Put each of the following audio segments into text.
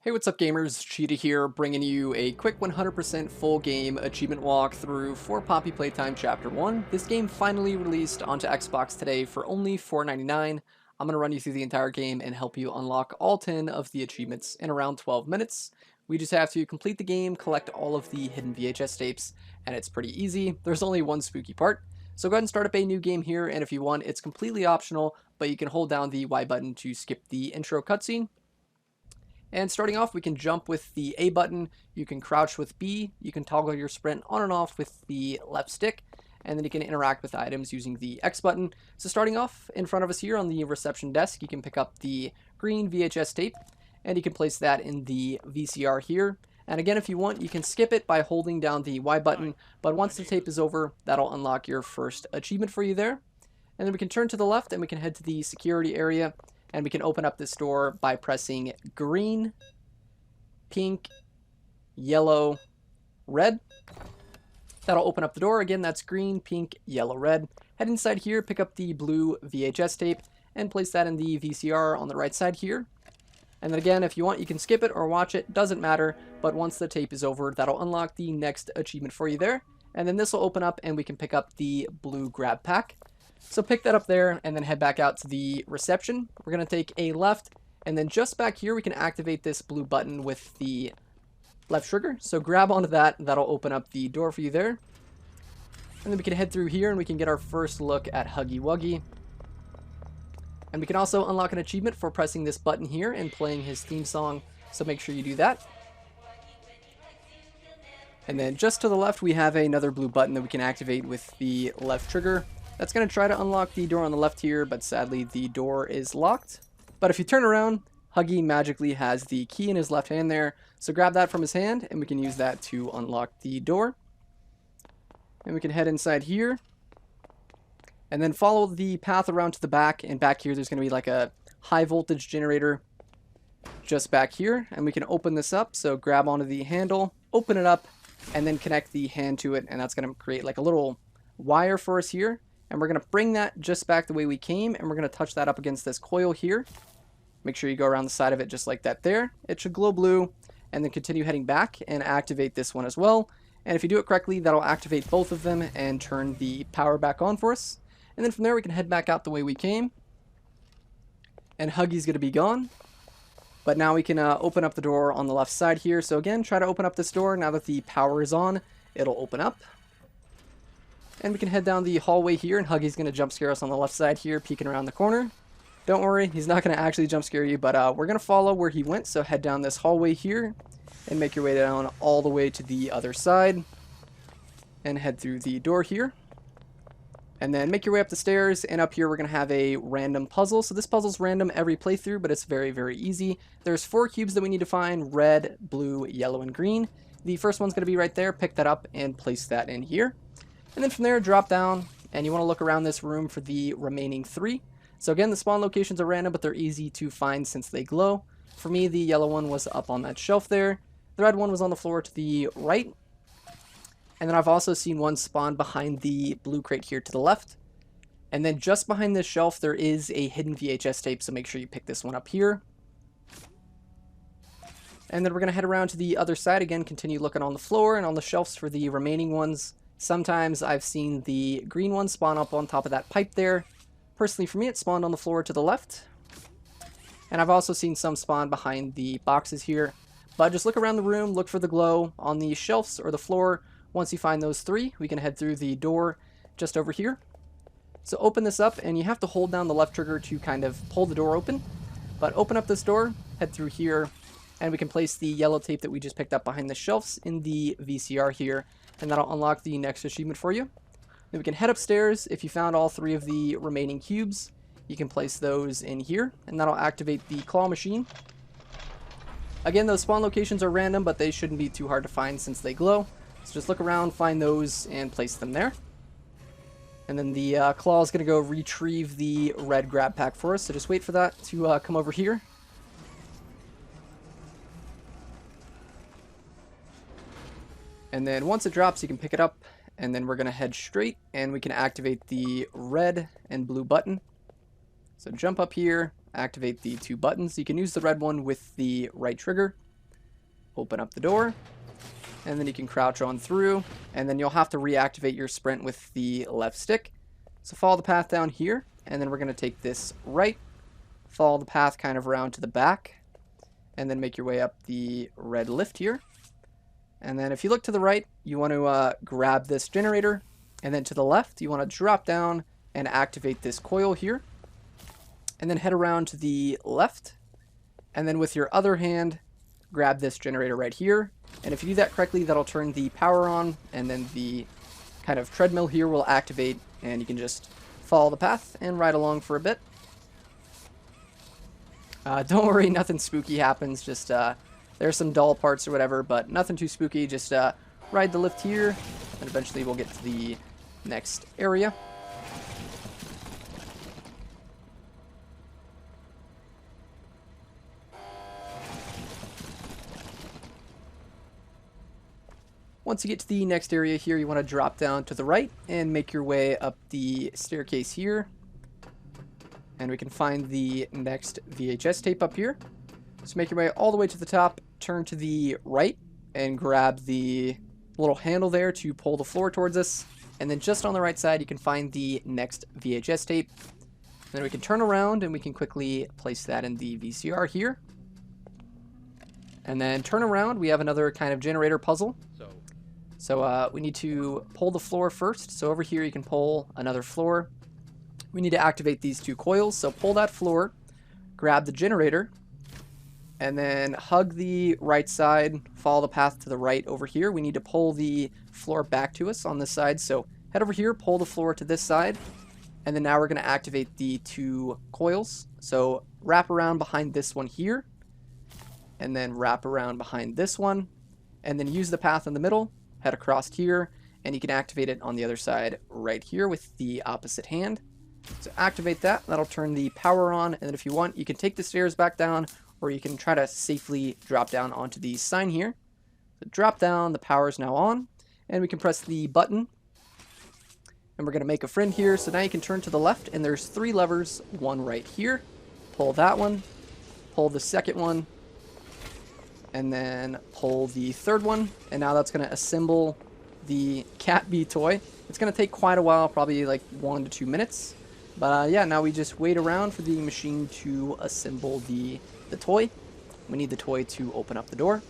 Hey, what's up gamers? Cheetah here, bringing you a quick 100% full game achievement walkthrough for Poppy Playtime Chapter 1. This game finally released onto Xbox today for only $4.99. I'm going to run you through the entire game and help you unlock all 10 of the achievements in around 12 minutes. We just have to complete the game, collect all of the hidden VHS tapes, and it's pretty easy. There's only one spooky part. So go ahead and start up a new game here, and if you want, it's completely optional, but you can hold down the Y button to skip the intro cutscene. And starting off, we can jump with the A button, you can crouch with B, you can toggle your sprint on and off with the left stick, and then you can interact with items using the X button. So starting off, in front of us here on the reception desk, you can pick up the green VHS tape, and you can place that in the VCR here. And again, if you want, you can skip it by holding down the Y button, but once the tape is over, that'll unlock your first achievement for you there. And then we can turn to the left, and we can head to the security area, and we can open up this door by pressing green, pink, yellow, red. That'll open up the door. Again, that's green, pink, yellow, red. Head inside here, pick up the blue VHS tape, and place that in the VCR on the right side here. And then again, if you want, you can skip it or watch it. Doesn't matter. But once the tape is over, that'll unlock the next achievement for you there. And then this will open up, and we can pick up the blue GrabPack. So pick that up there and then head back out to the reception. We're going to take a left, and then just back here we can activate this blue button with the left trigger. So grab onto that, that'll open up the door for you there. And then we can head through here and we can get our first look at Huggy Wuggy. And we can also unlock an achievement for pressing this button here and playing his theme song, so make sure you do that. And then just to the left we have another blue button that we can activate with the left trigger. That's going to try to unlock the door on the left here, but sadly the door is locked. But if you turn around, Huggy magically has the key in his left hand there. So grab that from his hand, and we can use that to unlock the door. And we can head inside here. And then follow the path around to the back. And back here there's going to be like a high voltage generator just back here. And we can open this up. So grab onto the handle, open it up, and then connect the hand to it. And that's going to create like a little wire for us here. And we're going to bring that just back the way we came, and we're going to touch that up against this coil here. Make sure you go around the side of it just like that there. It should glow blue, and then continue heading back and activate this one as well. And if you do it correctly, that'll activate both of them and turn the power back on for us. And then from there we can head back out the way we came. And Huggy's going to be gone. But now we can open up the door on the left side here. So again, try to open up this door. Now that the power is on, it'll open up. And we can head down the hallway here, and Huggy's going to jump scare us on the left side here, peeking around the corner. Don't worry, he's not going to actually jump scare you, but we're going to follow where he went, so head down this hallway here, and make your way down all the way to the other side, and head through the door here. And then make your way up the stairs, and up here we're going to have a random puzzle. So this puzzle's random every playthrough, but it's very, very easy. There's 4 cubes that we need to find: red, blue, yellow, and green. The first one's going to be right there. Pick that up and place that in here. And then from there, drop down, and you want to look around this room for the remaining 3. So again, the spawn locations are random, but they're easy to find since they glow. For me, the yellow one was up on that shelf there. The red one was on the floor to the right. And then I've also seen one spawn behind the blue crate here to the left. And then just behind this shelf, there is a hidden VHS tape, so make sure you pick this one up here. And then we're going to head around to the other side again, continue looking on the floor and on the shelves for the remaining ones. Sometimes I've seen the green one spawn up on top of that pipe there. Personally, for me, it spawned on the floor to the left. And I've also seen some spawn behind the boxes here. But just look around the room, look for the glow on the shelves or the floor. Once you find those 3, we can head through the door just over here. So open this up, and you have to hold down the left trigger to kind of pull the door open. But open up this door, head through here, and we can place the yellow tape that we just picked up behind the shelves in the VCR here. And that'll unlock the next achievement for you. Then we can head upstairs. If you found all 3 of the remaining cubes, you can place those in here, and that'll activate the claw machine. Again, those spawn locations are random, but they shouldn't be too hard to find since they glow. So just look around, find those, and place them there. And then the claw is going to go retrieve the red grab pack for us, so just wait for that to come over here. And then once it drops, you can pick it up, and then we're going to head straight, and we can activate the red and blue button. So jump up here, activate the 2 buttons. You can use the red one with the right trigger. open up the door, and then you can crouch on through, and then you'll have to reactivate your sprint with the left stick. So follow the path down here, and then we're going to take this right, follow the path kind of around to the back, and then make your way up the red lift here. And then if you look to the right, you want to grab this generator, and then to the left, you want to drop down and activate this coil here, and then head around to the left, and then with your other hand, grab this generator right here. And if you do that correctly, that'll turn the power on, and then the kind of treadmill here will activate, and you can just follow the path and ride along for a bit. Don't worry, nothing spooky happens, just there's some dull parts or whatever, but nothing too spooky. Just ride the lift here, and eventually we'll get to the next area. Once you get to the next area here, you want to drop down to the right and make your way up the staircase here. And we can find the next VHS tape up here. So make your way all the way to the top, turn to the right, and grab the little handle there to pull the floor towards us. And then just on the right side, you can find the next VHS tape. And then we can turn around and we can quickly place that in the VCR here. And then turn around, we have another kind of generator puzzle. So we need to pull the floor first. So over here you can pull another floor. We need to activate these two coils. So pull that floor, grab the generator, and then hug the right side, follow the path to the right over here. We need to pull the floor back to us on this side. So head over here, pull the floor to this side, and then now we're going to activate the two coils. So wrap around behind this one here, and then wrap around behind this one, and then use the path in the middle. Head across here, and you can activate it on the other side right here with the opposite hand. So activate that, that'll turn the power on, and then if you want, you can take the stairs back down, or you can try to safely drop down onto the sign here. So drop down, the power is now on, and we can press the button, and we're going to make a friend here. So now you can turn to the left, and there's three levers, one right here. Pull that one, pull the second one, and then pull the third one, and now that's going to assemble the Cat B toy. It's going to take quite a while, probably like 1 to 2 minutes. But yeah, now we just wait around for the machine to assemble the toy. We need the toy to open up the door.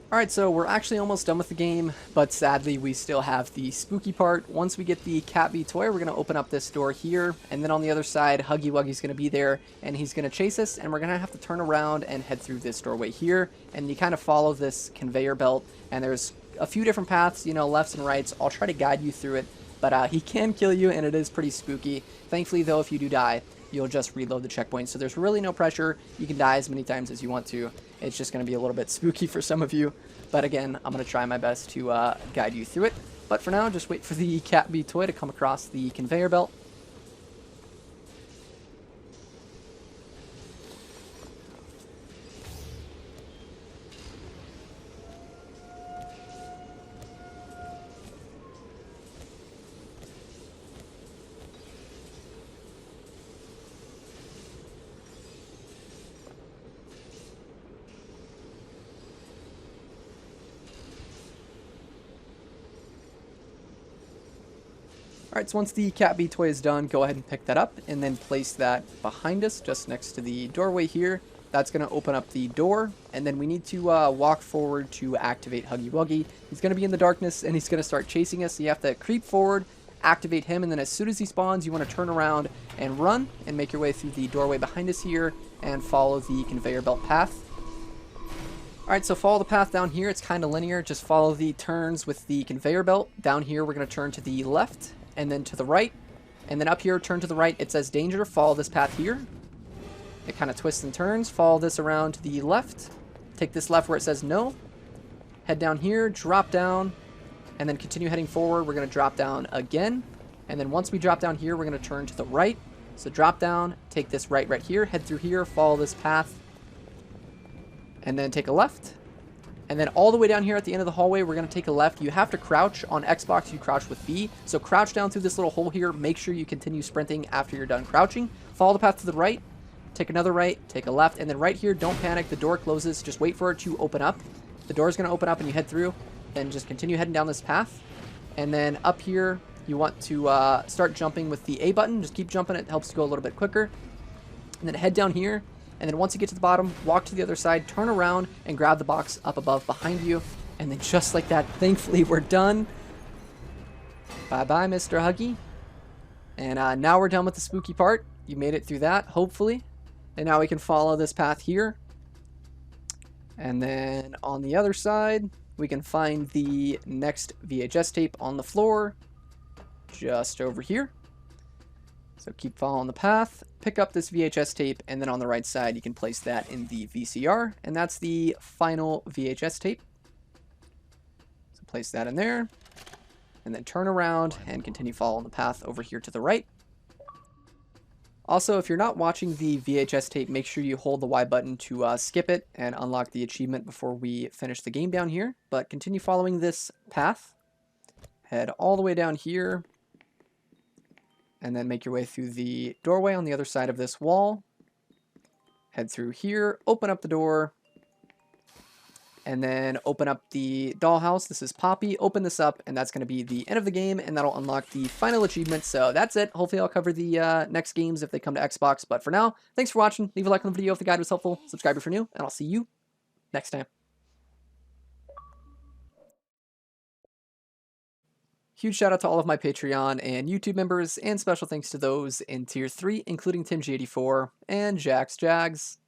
Alright, so we're actually almost done with the game, but sadly we still have the spooky part. Once we get the Cat B toy, we're going to open up this door here, and then on the other side, Huggy Wuggy's going to be there, and he's going to chase us, and we're going to have to turn around and head through this doorway here, and you kind of follow this conveyor belt, and there's a few different paths, you know, lefts and rights. I'll try to guide you through it, but he can kill you, and it is pretty spooky. Thankfully, though, if you do die, you'll just reload the checkpoint, so there's really no pressure. You can die as many times as you want to. It's just going to be a little bit spooky for some of you. But again, I'm going to try my best to guide you through it. But for now, just wait for the Cat B toy to come across the conveyor belt. Alright, so once the Cat B toy is done, go ahead and pick that up, and then place that behind us, just next to the doorway here. That's going to open up the door, and then we need to walk forward to activate Huggy Wuggy. He's going to be in the darkness, and he's going to start chasing us, so you have to creep forward, activate him, and then as soon as he spawns, you want to turn around and run, and make your way through the doorway behind us here, and follow the conveyor belt path. Alright, so follow the path down here. It's kind of linear. Just follow the turns with the conveyor belt. Down here, we're going to turn to the left, and then to the right, and then up here, turn to the right. It says danger. Follow this path here. It kind of twists and turns. Follow this around to the left. Take this left where it says no. Head down here, drop down, and then continue heading forward. We're going to drop down again, and then once we drop down here, we're going to turn to the right. So drop down, take this right here, head through here, follow this path, and then take a left. And then all the way down here at the end of the hallway, we're going to take a left. You have to crouch. On Xbox, you crouch with B. So crouch down through this little hole here. Make sure you continue sprinting after you're done crouching. Follow the path to the right. take another right, take a left, and then right here, don't panic. The door closes. Just wait for it to open up. The door is going to open up and you head through. Then just continue heading down this path. And then up here, you want to start jumping with the A button. Just keep jumping. It helps you go a little bit quicker. And then head down here. And then once you get to the bottom, walk to the other side, turn around, and grab the box up above behind you. And then just like that, thankfully, we're done. Bye-bye, Mr. Huggy. And now we're done with the spooky part. You made it through that, hopefully. And now we can follow this path here. And then on the other side, we can find the next VHS tape on the floor, just over here. So keep following the path, pick up this VHS tape, and then on the right side, you can place that in the VCR. And that's the final VHS tape. So place that in there, and then turn around and continue following the path over here to the right. Also, if you're not watching the VHS tape, make sure you hold the Y button to skip it and unlock the achievement before we finish the game down here. But continue following this path. Head all the way down here. And then make your way through the doorway on the other side of this wall. Head through here, open up the door. And then open up the dollhouse. This is Poppy. Open this up, and that's going to be the end of the game, and that'll unlock the final achievement. So that's it. Hopefully I'll cover the next games if they come to Xbox. But for now, thanks for watching. Leave a like on the video if the guide was helpful. Subscribe if you're new, and I'll see you next time. Huge shout out to all of my Patreon and YouTube members, and special thanks to those in Tier 3, including TimG84 and Jax Jags.